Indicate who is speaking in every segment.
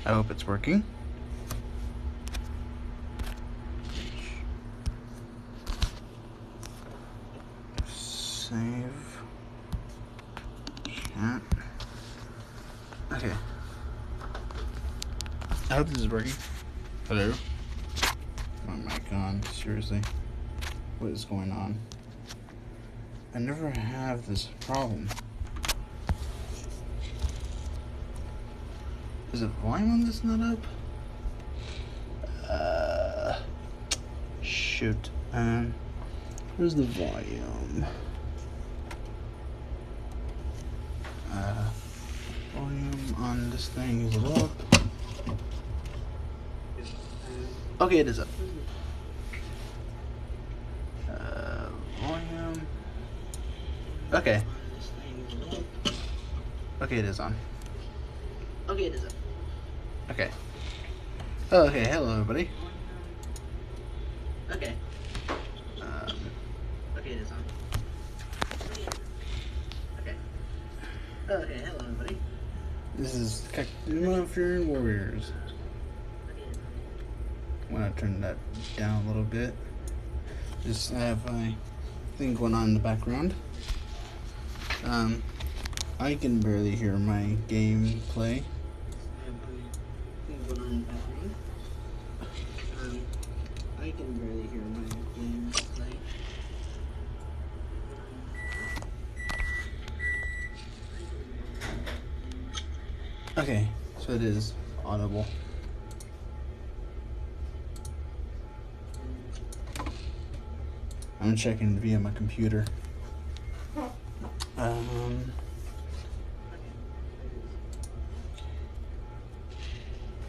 Speaker 1: I hope it's working. Save. Chat. Okay. I hope this is working. Hello? Oh my god, seriously. What is going on? I never have this problem. Is the volume on this not up? Shoot. Where's the volume? Volume on this thing, is it up? Okay, it is up. Volume. Okay. Okay, it is on. Okay, it is up. Okay. Oh, okay, hello everybody. Okay. Okay, it is on. Okay. Okay, hello everybody. This is Warhammer Warriors. I'm gonna turn that down a little bit. Just have a thing going on in the background. I can barely hear my gameplay. I can barely hear my gameplay. Okay, so it is audible. I'm checking via my computer.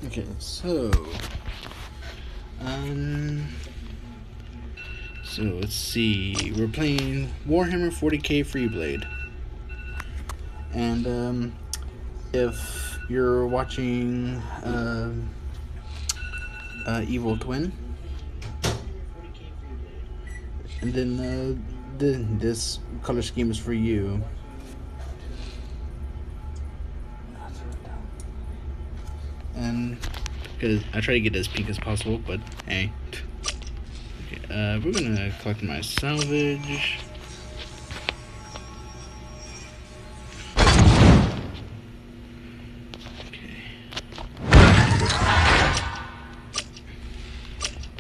Speaker 1: Okay, so let's see. We're playing Warhammer 40k Freeblade, and if you're watching Evil Twin, and then this color scheme is for you. And because I try to get as pink as possible, but hey. Okay, we're gonna collect my salvage. Okay.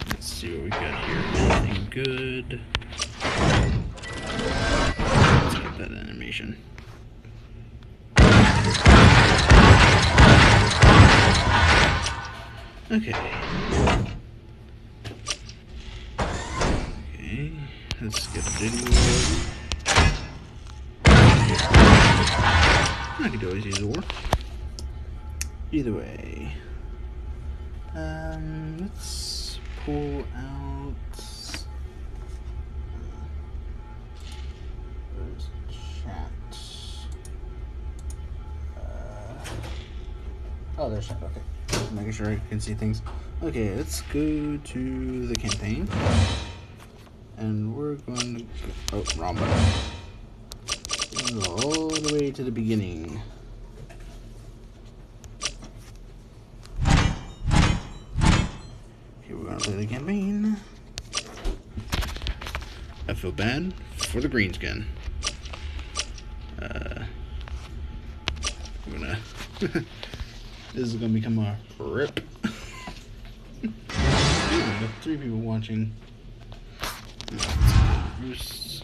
Speaker 1: Let's see what we got here. Anything good? Let's get that animation. Okay. Okay, let's get a video. I could always use a war. Either way. Let's pull out. Where's chat? Oh, there's chat. Okay. Making sure I can see things. Okay, let's go to the campaign. And we're going to go, oh, wrong button. We're going to go all the way to the beginning. Okay, we're going to play the campaign. I feel bad for the green skin. I'm gonna this is gonna become a rip. Ooh, I got 3 people watching. Bruce.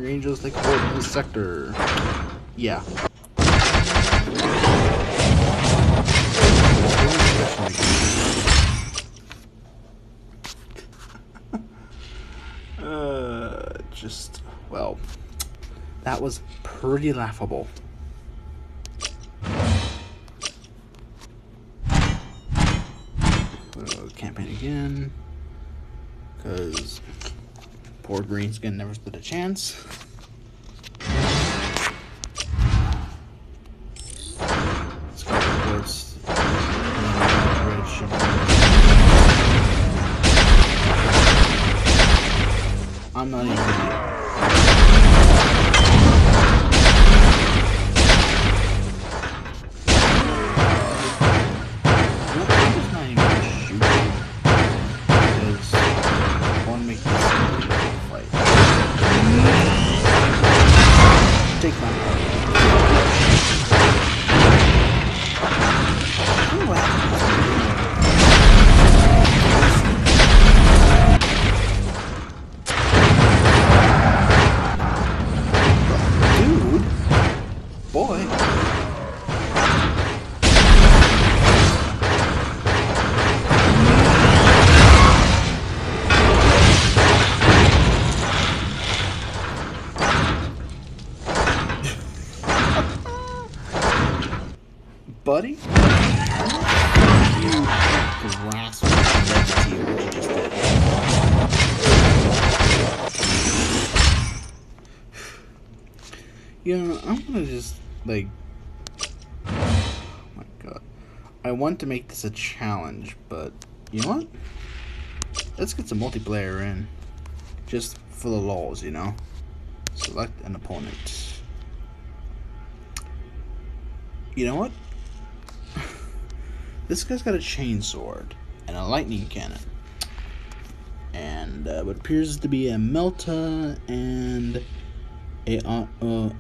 Speaker 1: Angels take hold of this sector. Yeah. Well, that was pretty laughable. Campaign again, because poor green skin never stood a chance. Scout reports. I'm not even. Take my dude, boy. Buddy? You grasp the identity of what you just did. You know, I'm gonna just, like... Oh my god. I want to make this a challenge, but... You know what? Let's get some multiplayer in. Just for the lulz, you know? Select an opponent. You know what? This guy's got a chainsaw and a lightning cannon, and what appears to be a melta and a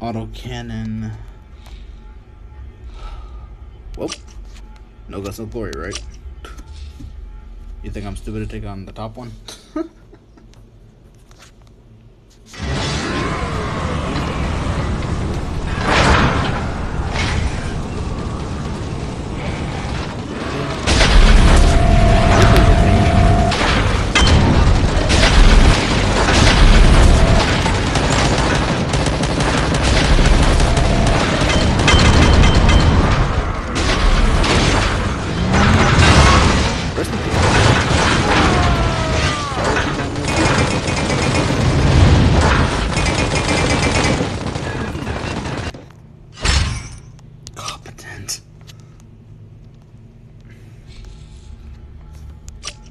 Speaker 1: auto cannon. Well, no guts, no glory, right? You think I'm stupid to take on the top one?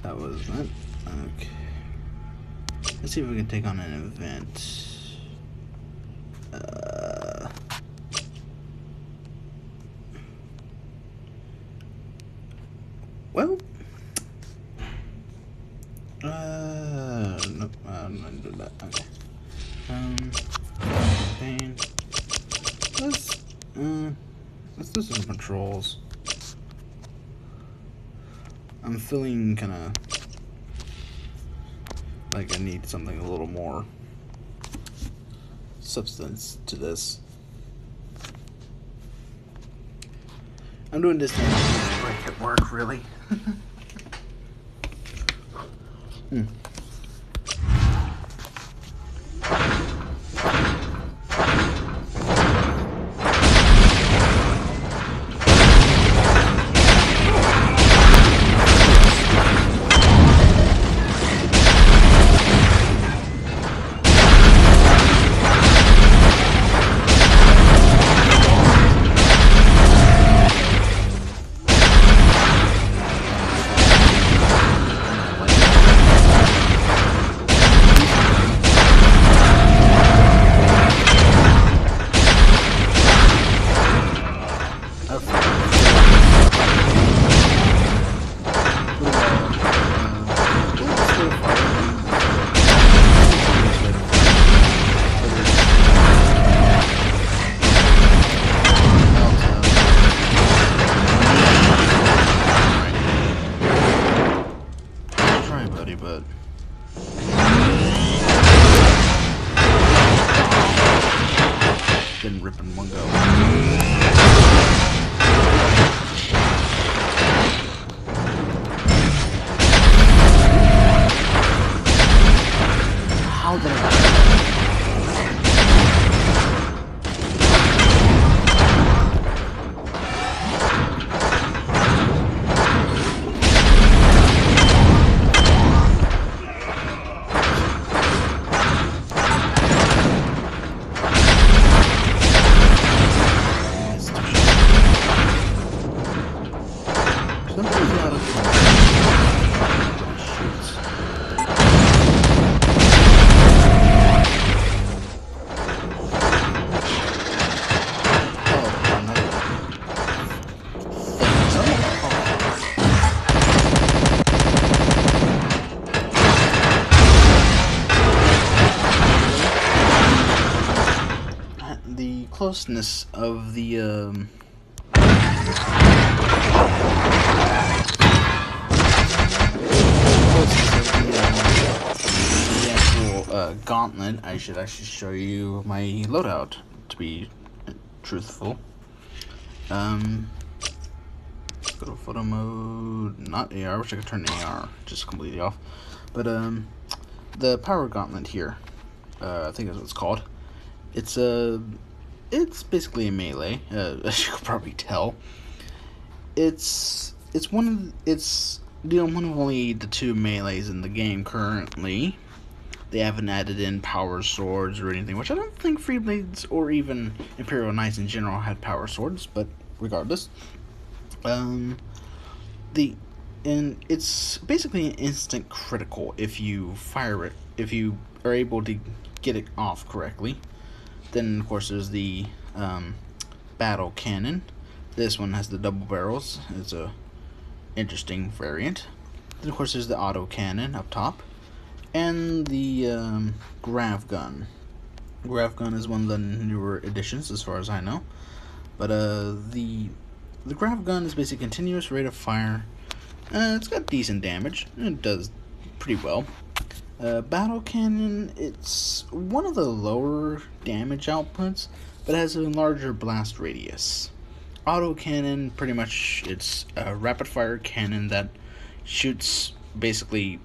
Speaker 1: That was that. Okay. Let's see if we can take on an event. Well. Nope. I'm not doing that. Okay. Campaign. Let's do some controls. I'm feeling kind of like I need something a little more substance to this. I'm doing this to break at work, really. But closeness of the actual gauntlet, I should actually show you my loadout, to be truthful. Go to photo mode, not AR, I wish I could turn AR just completely off. But the power gauntlet here, I think that's what it's called. It's basically a melee, as you can probably tell. It's one of only the 2 melees in the game currently. They haven't added in power swords or anything, which I don't think Freeblades or even Imperial Knights in general had power swords, but regardless. It's basically an instant critical if you fire it, if you are able to get it off correctly. Then of course there's the battle cannon. This one has the double barrels. It's a interesting variant. Then of course there's the auto cannon up top, and the grav gun. Grav gun is one of the newer additions, as far as I know. But the grav gun is basically continuous rate of fire. It's got decent damage. It does pretty well. Battle cannon, it's one of the lower damage outputs, but has a larger blast radius. Auto cannon, pretty much, it's a rapid fire cannon that shoots basically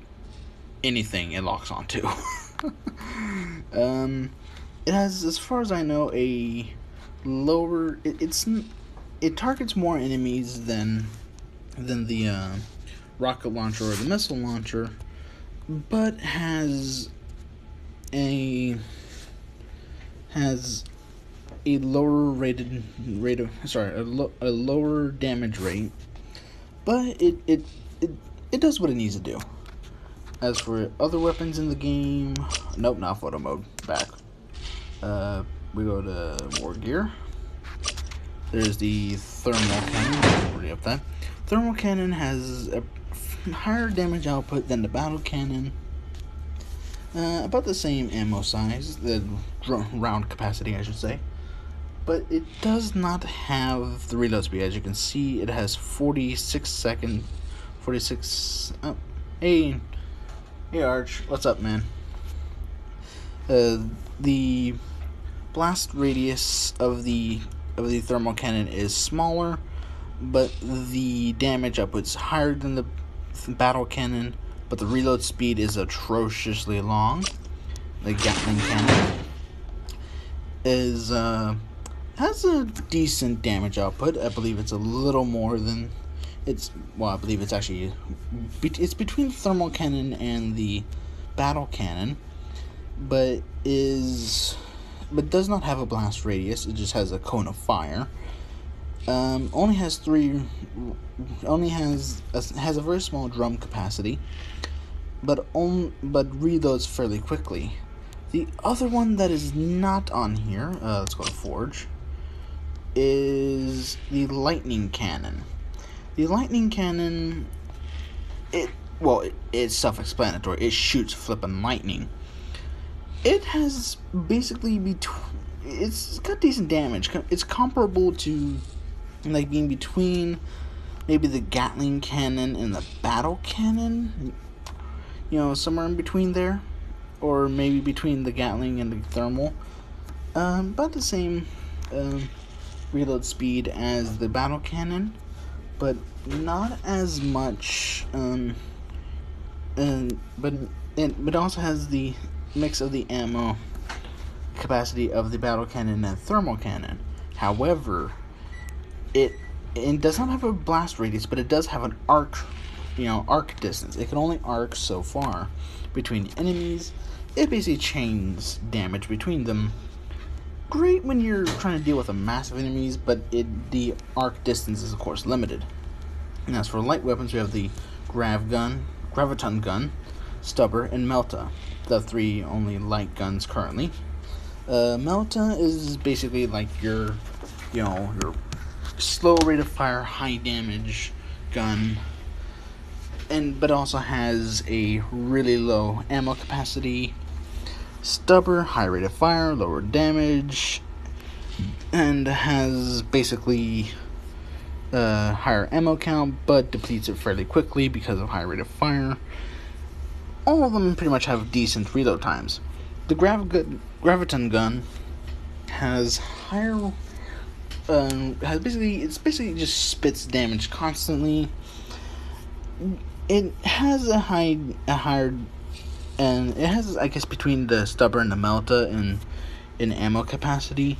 Speaker 1: anything it locks onto. It has, as far as I know, a lower. It targets more enemies than the rocket launcher or the missile launcher, but has a lower a lower damage rate, but it does what it needs to do. As for other weapons in the game, nope, not photo mode. Back. We go to more gear. There's the thermal cannon. Already up that. Thermal cannon has a higher damage output than the battle cannon. About the same ammo size, the round capacity, I should say. But it does not have the reload speed. As you can see, it has 46 second. 46. Oh, hey Arch, what's up, man? The blast radius of the thermal cannon is smaller, but the damage output's higher than the battle cannon, but the reload speed is atrociously long. The Gatling cannon has a decent damage output. I believe it's a little more than I believe it's actually it's between the thermal cannon and the battle cannon, but does not have a blast radius. It just has a cone of fire. Only has a very small drum capacity, but reloads fairly quickly. The other one that is not on here, let's go to Forge, is the lightning cannon. The lightning cannon, it's self-explanatory. It shoots flippin' lightning. It has basically it's got decent damage. It's comparable to like being between maybe the Gatling cannon and the battle cannon. You know, somewhere in between there, or maybe between the Gatling and the thermal. About the same reload speed as the battle cannon, but not as much. But it also has the mix of the ammo capacity of the battle cannon and thermal cannon. However, it does not have a blast radius, but it does have an arc distance. It can only arc so far between enemies. It basically chains damage between them. Great when you're trying to deal with a massive enemies, but the arc distance is of course limited. And as for light weapons, we have the graviton gun, stubber, and melta, the 3 only light guns currently. Melta is basically like your slow rate of fire, high damage gun, but also has a really low ammo capacity. Stubber, high rate of fire, lower damage, and has basically higher ammo count, but depletes it fairly quickly because of high rate of fire. All of them pretty much have decent reload times. The graviton gun has higher, basically just spits damage constantly. It has a higher, and it has, I guess, between the stubber and the melta in ammo capacity,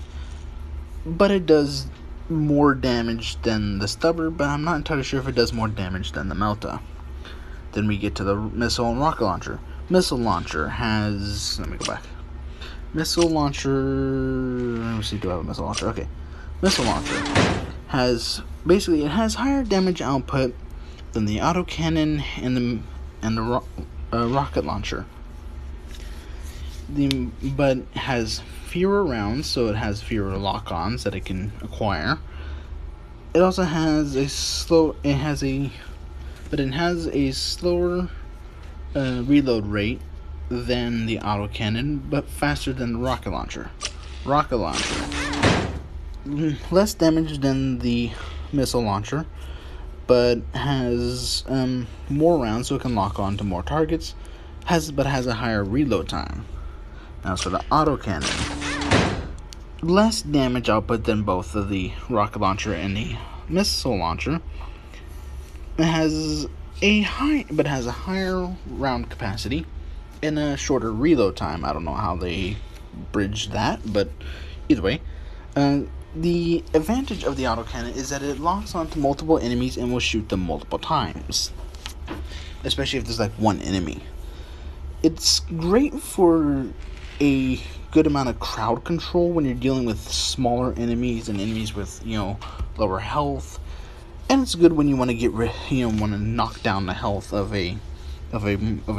Speaker 1: but it does more damage than the stubber, but I'm not entirely sure if it does more damage than the melta. Then we get to the missile and rocket launcher. Missile launcher has, let me go back. Missile launcher, let me see, do I have a missile launcher? Okay. Missile launcher has, basically, it has higher damage output than the autocannon and the rocket launcher. But has fewer rounds, so it has fewer lock-ons that it can acquire. It also has a slower reload rate than the autocannon, but faster than the rocket launcher. Rocket launcher, less damage than the missile launcher, but has more rounds, so it can lock on to more targets. But has a higher reload time. Now, so the autocannon, less damage output than both of the rocket launcher and the missile launcher. It has a higher round capacity and a shorter reload time. I don't know how they bridge that, but either way, the advantage of the autocannon is that it locks onto multiple enemies and will shoot them multiple times, especially if there's like one enemy. It's great for a good amount of crowd control when you're dealing with smaller enemies and enemies with, lower health. And it's good when you want to want to knock down the health of a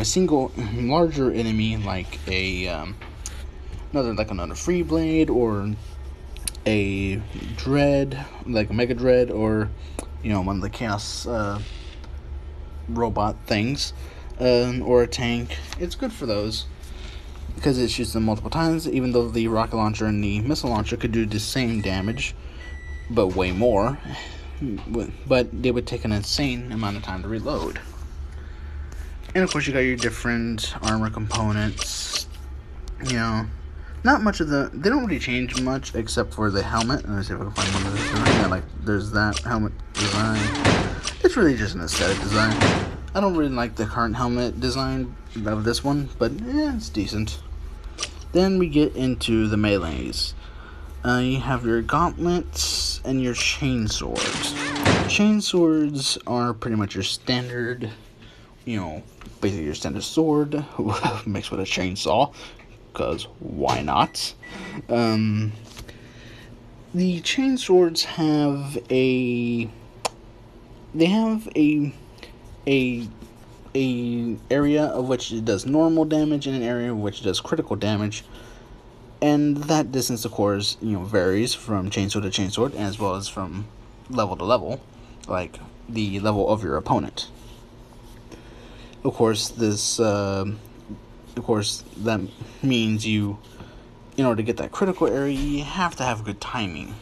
Speaker 1: single larger enemy, like another Freeblade, or a dread, like a mega dread, or one of the chaos robot things, or a tank. It's good for those because it shoots them multiple times, even though the rocket launcher and the missile launcher could do the same damage, but way more. But they would take an insane amount of time to reload. And of course, you got your different armor components. Not much of they don't really change much except for the helmet. Let me see if I can find one of those. There's that helmet design. It's really just an aesthetic design. I don't really like the current helmet design of this one, but it's decent. Then we get into the melees. You have your gauntlets and your chain swords. Chain swords are pretty much your standard, basically your standard sword mixed with a chainsaw, because why not? The chain swords have a area of which it does normal damage and an area of which it does critical damage. And that distance, of course, varies from chainsword to chainsword, as well as from level to level, like the level of your opponent. Of course, that means in order to get that critical area, you have to have good timing.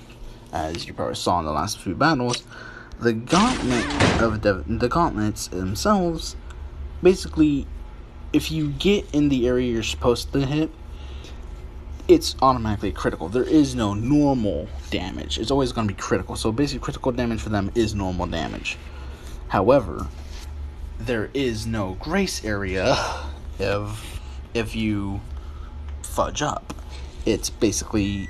Speaker 1: As you probably saw in the last few battles, the gauntlets themselves, basically, if you get in the area you're supposed to hit, it's automatically critical. There is no normal damage. It's always going to be critical. So basically, critical damage for them is normal damage. However, there is no grace area if you fudge up. It's basically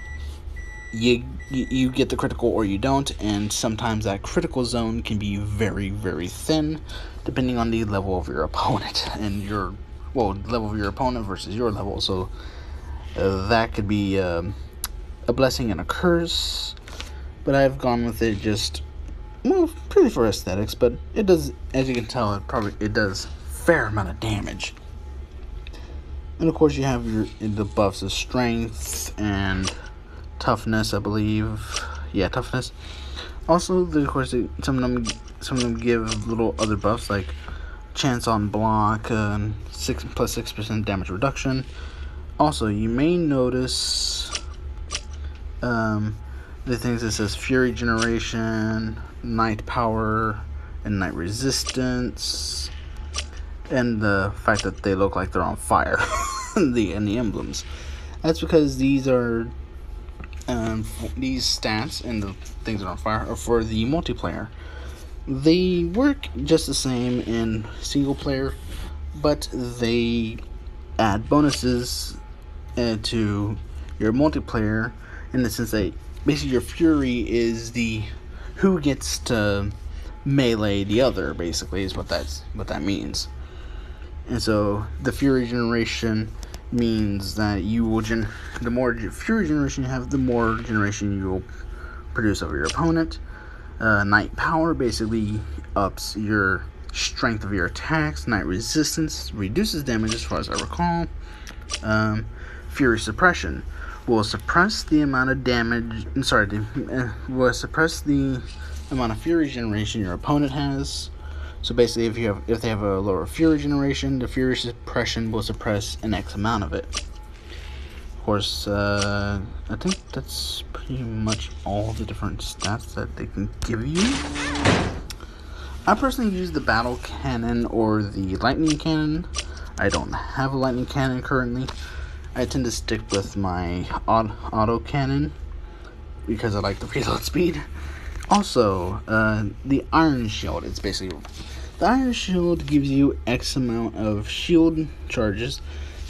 Speaker 1: you get the critical or you don't, and sometimes that critical zone can be very, very thin, depending on the level of your opponent and the level of your opponent versus your level. So that could be a blessing and a curse, but I've gone with it purely for aesthetics. But it does, as you can tell, it does fair amount of damage. And of course, you have the buffs of strength and toughness, I believe. Yeah, toughness. Also, of course, some of them give little other buffs like chance on block, plus 6% damage reduction. Also, you may notice The things that says Fury Generation, Night Power, and Night Resistance, and the fact that they look like they're on fire, and the emblems. That's because these are these stats and the things that are on fire are for the multiplayer. They work just the same in single player, but they add bonuses to your multiplayer in the sense that basically your Fury is the who gets to melee the other, basically, is what that means. And so the Fury Generation means that you will the more Fury Generation you have, the more generation you will produce over your opponent. Night Power basically ups your strength of your attacks. Night Resistance reduces damage, as far as I recall. Fury Suppression will suppress the amount of damage. Will suppress the amount of Fury Generation your opponent has. So basically, if they have a lower Fury Generation, the Fury Suppression will suppress an X amount of it. Of course, I think that's pretty much all the different stats that they can give you. I personally use the Battle Cannon or the Lightning Cannon. I don't have a Lightning Cannon currently. I tend to stick with my Auto Cannon because I like the reload speed. Also, the Iron Shield. It's basically the Iron Shield gives you X amount of shield charges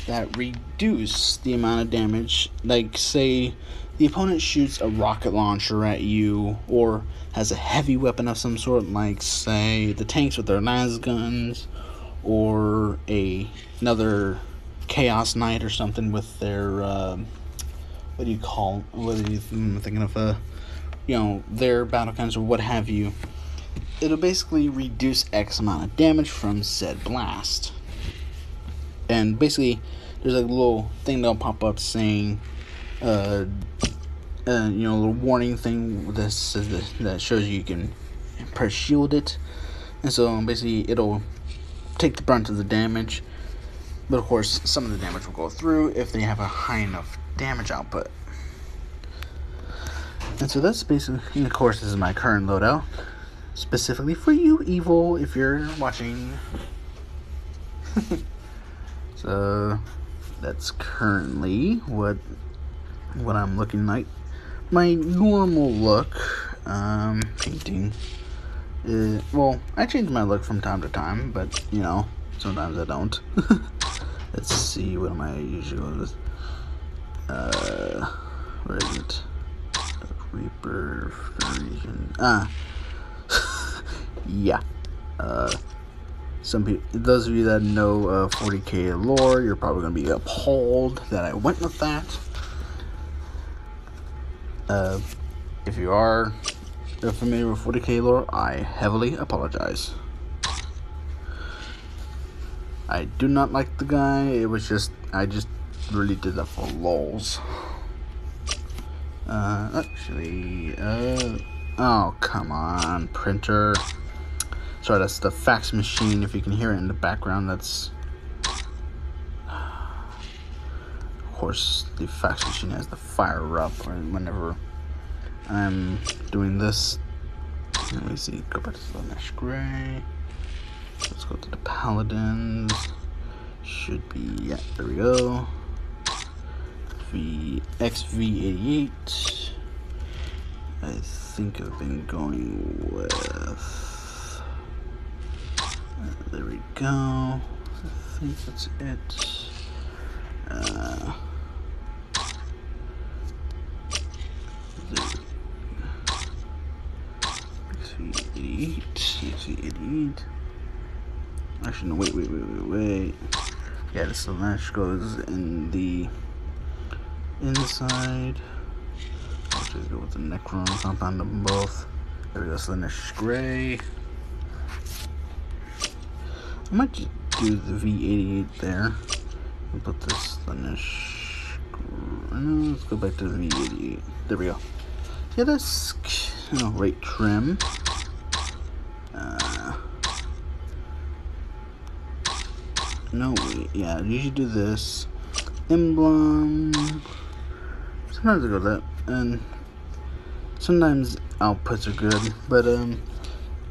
Speaker 1: that reduce the amount of damage. Like, say the opponent shoots a rocket launcher at you, or has a heavy weapon of some sort, like say the tanks with their las guns, or another Chaos Knight or something with their I'm thinking of their battle cannons or what have you. It'll basically reduce X amount of damage from said blast. And basically, there's a little thing that'll pop up saying, a little warning thing that shows you can press shield it. And so basically, it'll take the brunt of the damage. But of course, some of the damage will go through if they have a high enough damage output. And so that's basically, and of course, this is my current loadout. Specifically for you, Evil, if you're watching. So that's currently what I'm looking like. My normal look, painting. I change my look from time to time, but sometimes I don't. Let's see, what am I usually with? Where is it? Reaper version. Yeah. Those of you that know 40k lore, you're probably going to be appalled that I went with that. If you are familiar with 40k lore, I heavily apologize. I do not like the guy. I just really did that for lols. Oh, come on, printer. Sorry, that's the fax machine. If you can hear it in the background, that's... Of course, the fax machine has the fire up whenever I'm doing this. Let me see, go back to Slanesh Gray. Let's go to the Paladins. Should be, yeah, there we go. XV88. I think I've been going with... there we go. I think that's it. XV88. Actually, no, wait. Yeah, the Slanesh goes in the inside. I'll just go with the Necron compound of both. There we go, Slanesh Gray. I might just do the V88 there and put this Slanesh. Let's go back to the V88. There we go. Yeah, that's right trim. No, wait, yeah, I usually do this. Emblem. Sometimes I go that. and sometimes outputs are good, but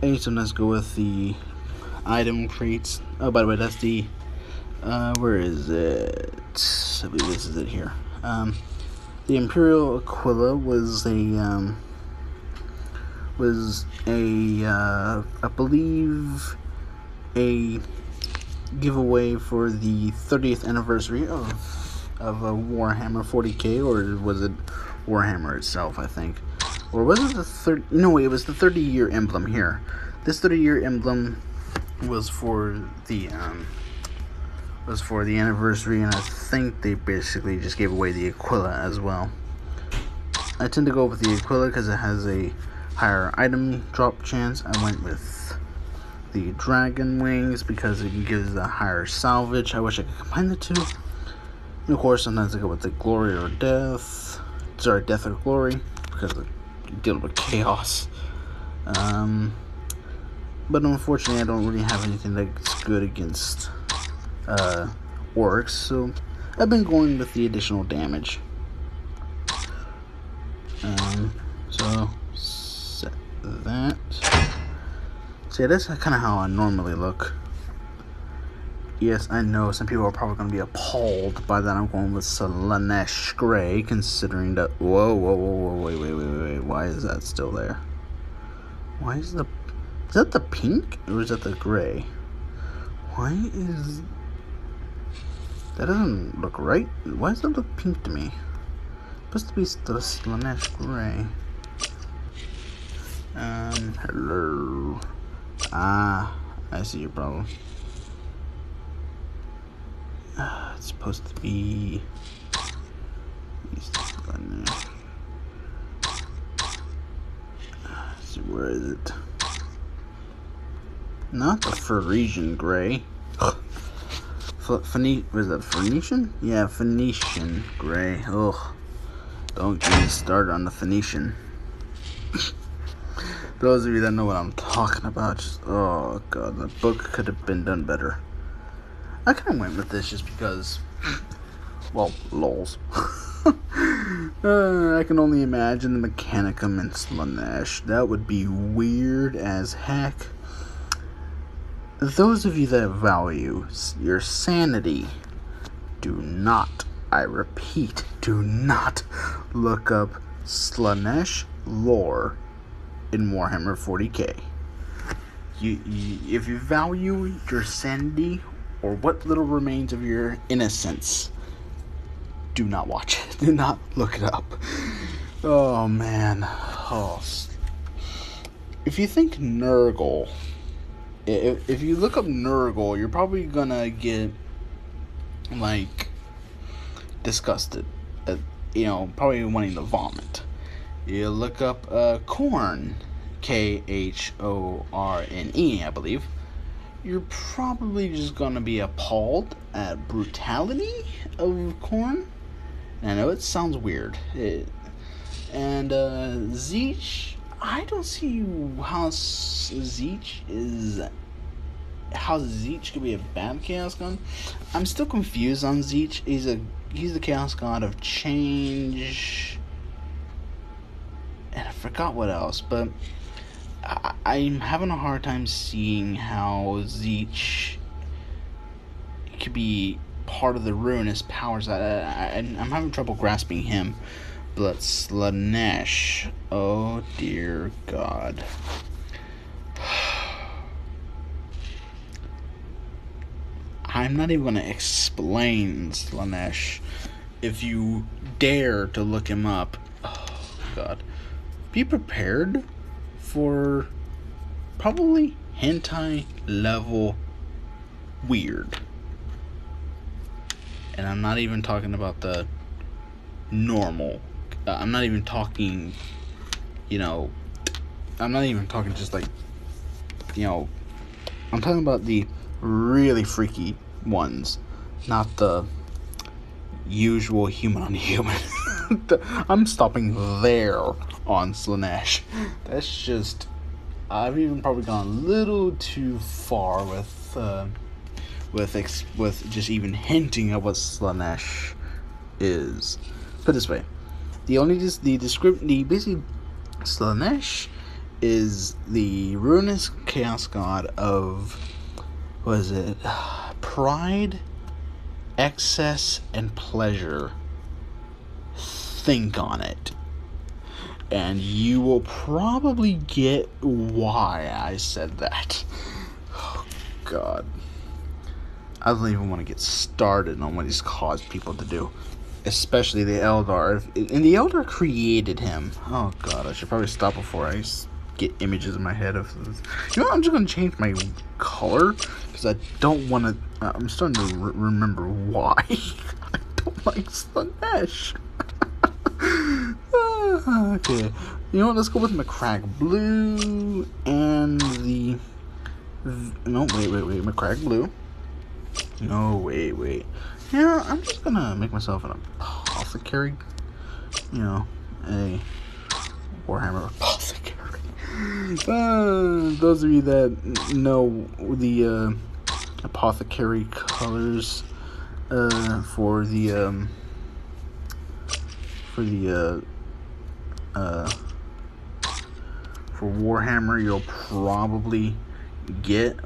Speaker 1: I sometimes go with the item crates. Oh, by the way, that's the where is it? I believe this is it here. The Imperial Aquila was I believe a giveaway for the 30th anniversary of Warhammer 40k, or was it Warhammer itself, I think, or was it the no, it was the 30-year emblem here. This 30-year emblem was for the anniversary, and I think they basically just gave away the Aquila as well. I tend to go with the Aquila because it has a higher item drop chance. I went with the Dragon Wings because it gives a higher salvage. I wish I could combine the two. And of course, sometimes I go with the Glory or Death. Sorry, Death or Glory, because I deal with chaos. But unfortunately, I don't really have anything that's good against orcs, so I've been going with the additional damage. So set that. See, that's kind of how I normally look. Yes, I know some people are probably going to be appalled by that. I'm going with Slaanesh Grey, considering that. Whoa, wait. Why is that still there? Why is the. Is that the pink, or is that the gray? Why is. That doesn't look right. Why does that look pink to me? It's supposed to be the Slaanesh Grey. Hello. Ah, I see your problem. It's supposed to be. So where is it? Not the Phoenician Grey. Was that Phoenician? Yeah, Phoenician Grey. Ugh. Don't get me started on the Phoenician. Those of you that know what I'm talking about, just, oh god, the book could have been done better. I kind of went with this just because, well, lols. I can only imagine the Mechanicum and Slaanesh. That would be weird as heck. Those of you that value your sanity, do not, I repeat, do not look up Slaanesh lore in Warhammer 40k. If you value your sanity, or what little remains of your innocence, do not watch it. Do not look it up. Oh, man. Oh. If you think Nurgle, if you look up Nurgle, you're probably gonna get, like, disgusted. Probably wanting to vomit. You look up Khorne, Khorne, I believe. You're probably just gonna be appalled at brutality of Khorne. I know it sounds weird. Tzeentch, I don't see how Tzeentch could be a bad Chaos God. I'm still confused on Tzeentch. He's the Chaos God of change, and I forgot what else, but I'm having a hard time seeing how Tzeentch could be part of the ruinous powers. I'm having trouble grasping him. But Slaanesh, oh dear God. I'm not even going to explain Slaanesh. If you dare to look him up, oh God, be prepared for probably hentai level weird. And I'm not even talking about the normal. I'm not even talking, I'm not even talking just like, I'm talking about the really freaky ones, not the usual human on human. I'm stopping there on Slaanesh. That's just, I've even probably gone a little too far with just even hinting at what Slaanesh is. Put it this way, the basic Slanesh is the ruinous chaos god of, what is it? Pride, excess, and pleasure. Think on it, and you will probably get why I said that. Oh God, I don't even want to get started on what he's caused people to do, especially the Eldar. And the Eldar created him. Oh God, I should probably stop before I get images in my head of this. You know what? I'm just gonna change my color because I don't want to. I'm starting to remember why I don't like Slanesh. Okay, you know what? Let's go with McCrag Blue and the. No, wait, McCrag Blue. No, wait. Yeah, I'm just gonna make myself an apothecary. You know, a Warhammer apothecary. Those of you that know the apothecary colors for Warhammer, you'll probably get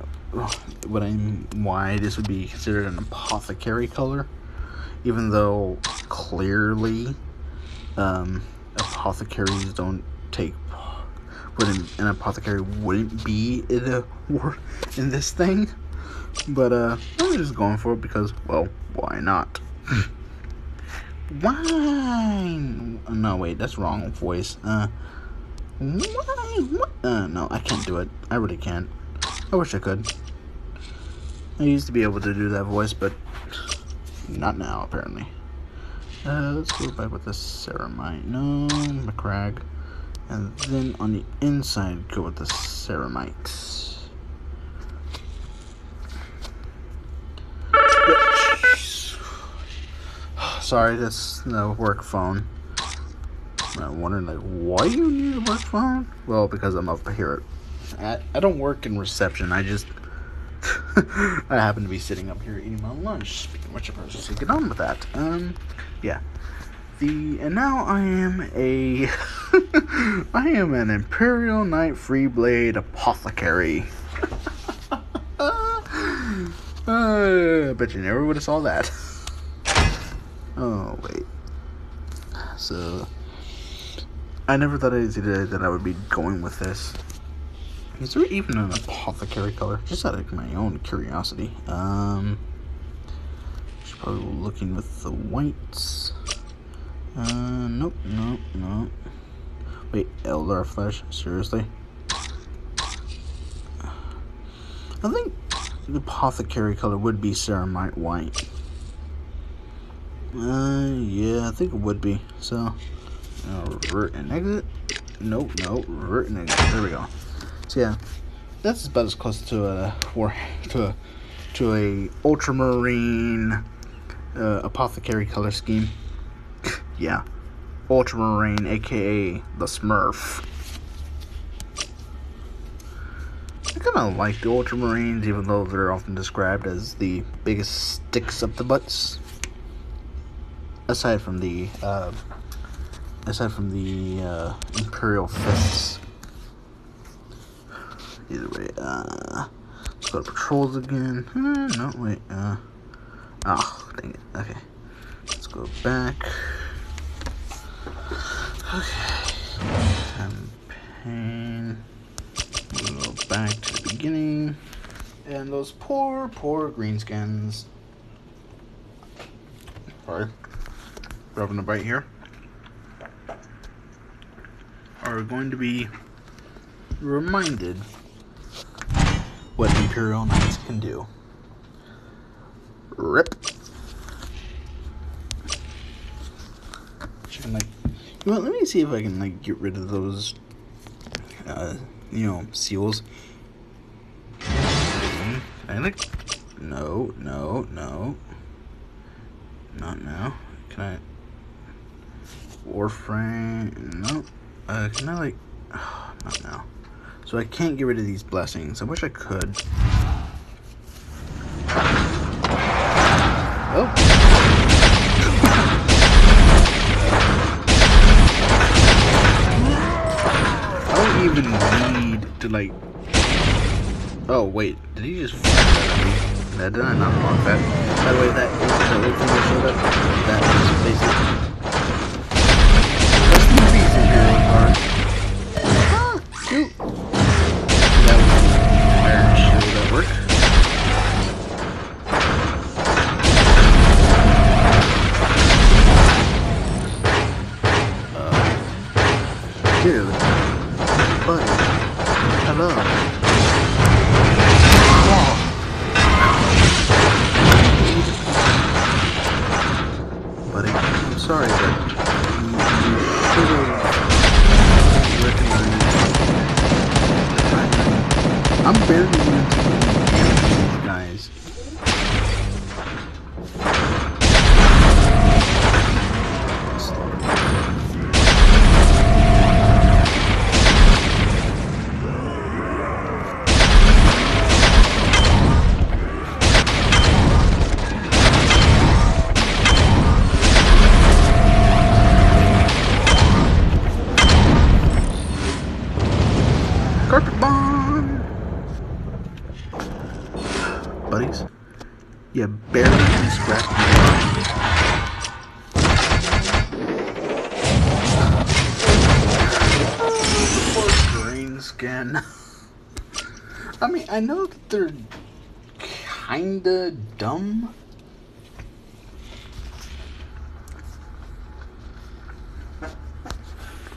Speaker 1: why this would be considered an apothecary color, even though clearly apothecaries don't take. An apothecary wouldn't be in this thing, but I'm just going for it because, well, why not? Wine. No, wait, that's wrong voice. Wine. No, I can't do it. I really can't. I wish I could. I used to be able to do that voice, but not now, apparently. Let's go back with the Ceramite. No, McCrag. And then on the inside, go with the Ceramites. Sorry, that's the work phone. I'm wondering, like, why you need a work phone? Well, because I'm up here. I don't work in reception. I just I happen to be sitting up here eating my lunch. Speaking of which, I'll just get on with that. Yeah. And now I am I am an Imperial Knight Freeblade Apothecary. I bet you never would have saw that. Oh, wait. So, I never thought I'd see today that I would be going with this. Is there even an apothecary color? Just out of my own curiosity. Should probably be looking with the whites. Nope. Wait, Eldar Flesh? Seriously? I think the apothecary color would be Ceramite white. Yeah, I think it would be. So, revert and exit. Nope, revert and exit. There we go. So yeah, that's about as close to a ultramarine apothecary color scheme. Yeah, ultramarine, aka the Smurf. I kind of like the ultramarines, even though they're often described as the biggest sticks up the butts. Aside from the Imperial fists. Either way, let's go to patrols again. No, wait, oh, dang it. Okay, let's go back. Okay, campaign. We'll go back to the beginning. And those poor greenskins. Sorry, rubbing a bite here. Are going to be reminded what Imperial Knights can do. Rip. Well, let me see if I can get rid of those seals. Can I no, not now. Can I Warframe? No. Can I not now. So I can't get rid of these blessings. I wish I could. Oh. like... Oh, wait. Did he just fire that at me? That did I not block that? By the way, that little thing that showed up, that is basically... That's the reason hero card. Ah, shoot. That was the iron shield at work. Dude. Buddy. Hello. Buddy, I'm sorry, but you should have recognized I'm barely even taking these guys. Carpet bomb! Buddies, you barely even scratched me. Poor green skin. I mean, I know that they're kinda dumb.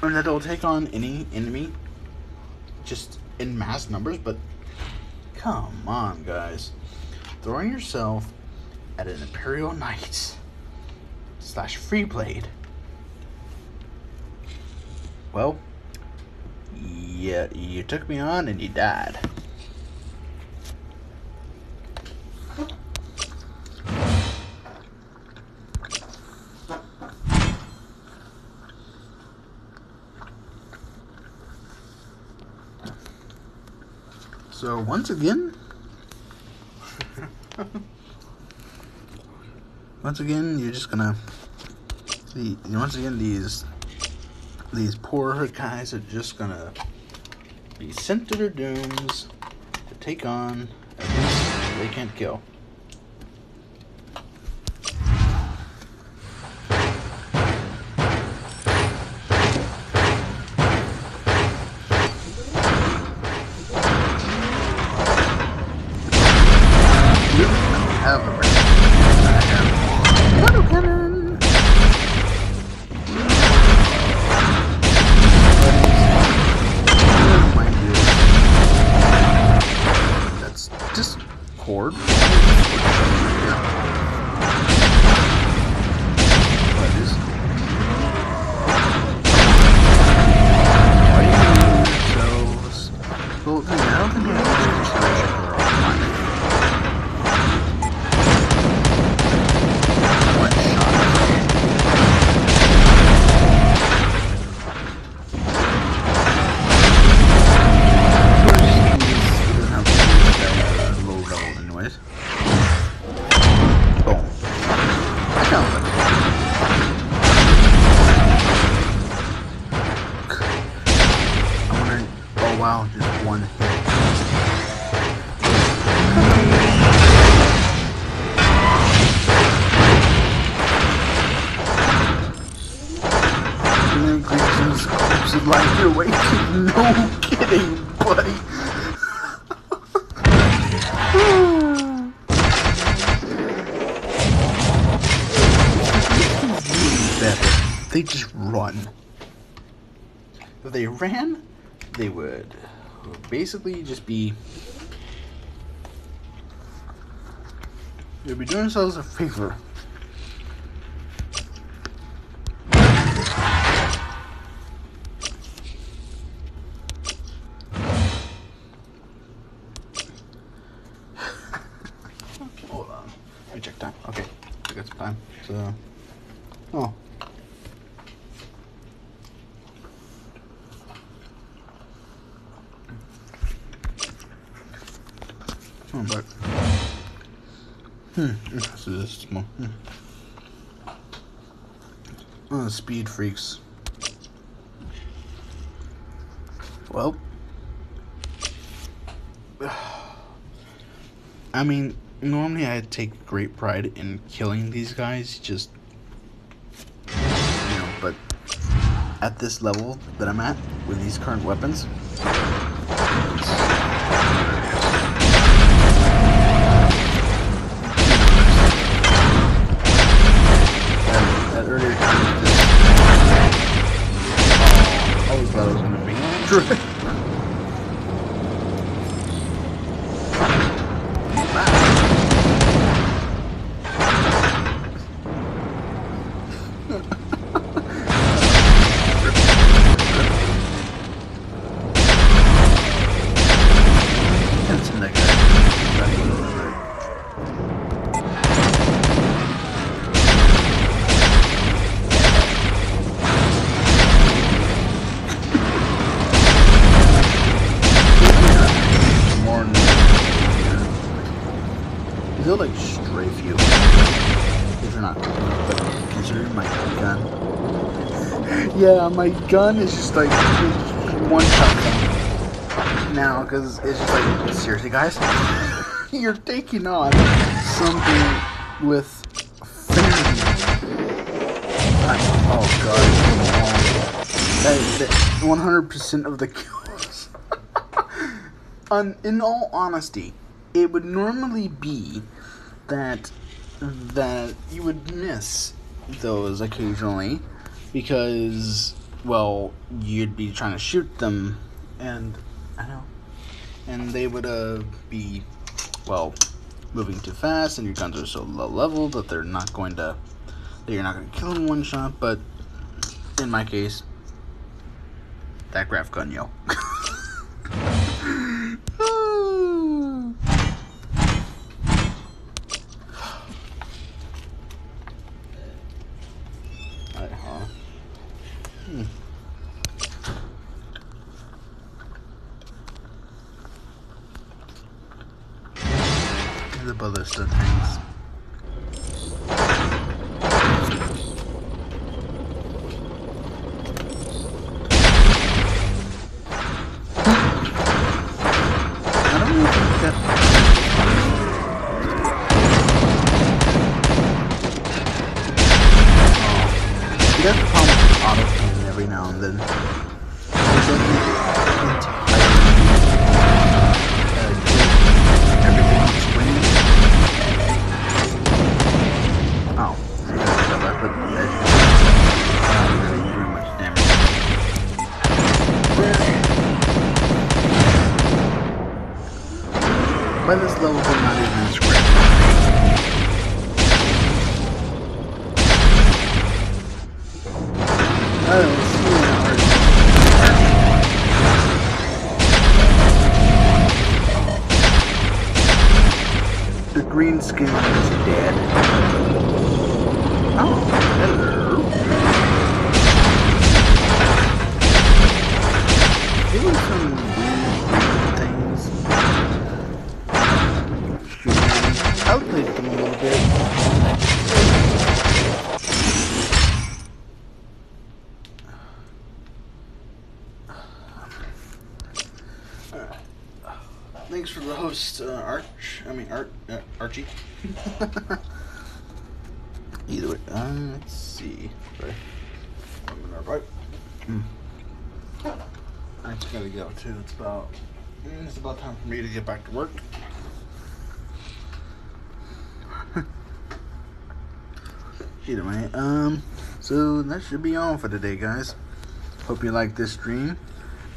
Speaker 1: Or that they'll take on any enemy just in mass numbers, but come on, guys. Throwing yourself at an Imperial Knight / Freeblade. Well, yeah, you took me on and you died. So once again, you're just gonna see. Once again, these poor guys are just gonna be sent to their dooms to take on a beast they can't kill. Discord. Wow, just one hit. And then Greason's corpse is like you're waking. No kidding, buddy. They just run. If they ran, they would basically just be doing themselves a favor. Hold on, let me check time. Okay, I got some time. So, oh. Oh, but so this is small. Oh, speed freaks. Well, I mean, normally I take great pride in killing these guys, just, but at this level that I'm at, with these current weapons, at earlier times, I always thought I was going to be true. They'll like strafe you if you're not considering my gun. Yeah, my gun is just like one shot now, because it's just like, seriously guys, you're taking on something with fame. Oh god, 100% of the kills. In all honesty, it would normally be that you would miss those occasionally because, well, you'd be trying to shoot them, and they would be, well, moving too fast, and your guns are so low level that you're not going to kill them in one shot. But in my case, that graph gun, yo. The ballista tanks. I don't really think that. That's the problem with auto cannon every now and then. By this level, we're not even scratching. I don't see it. The green skin is dead. Oh, hello. Doing some weird things. Outplayed them a little bit. Thanks for the host, Archie. Either way, let's see. Right. I just gotta go too. It's about time for me to get back to work. Either way, so that should be all for today, guys. Hope you liked this stream.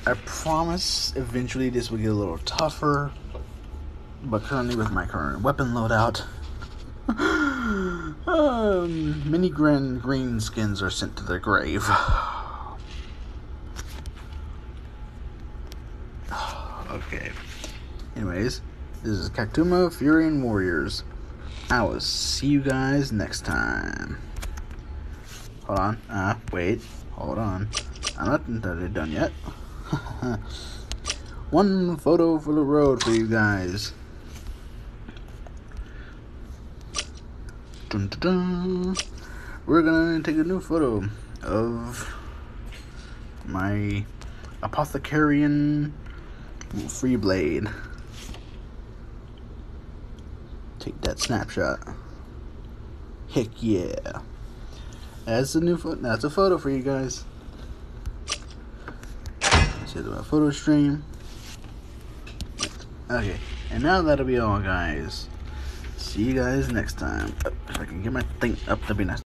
Speaker 1: I promise eventually this will get a little tougher, but currently with my current weapon loadout, many green skins are sent to their grave. Okay. Anyways, this is Cactuma, Fury, and Warriors. I will see you guys next time. Hold on. Wait. Hold on. I'm not entirely done yet. One photo for the road for you guys. Dun, dun, dun. We're gonna take a new photo of my Apothecarian Freeblade. Take that snapshot. Heck yeah. That's a new photo. That's a photo for you guys. Say the photo stream. Okay, and now that'll be all, guys. See you guys next time. If I can get my thing up, that'd be nice.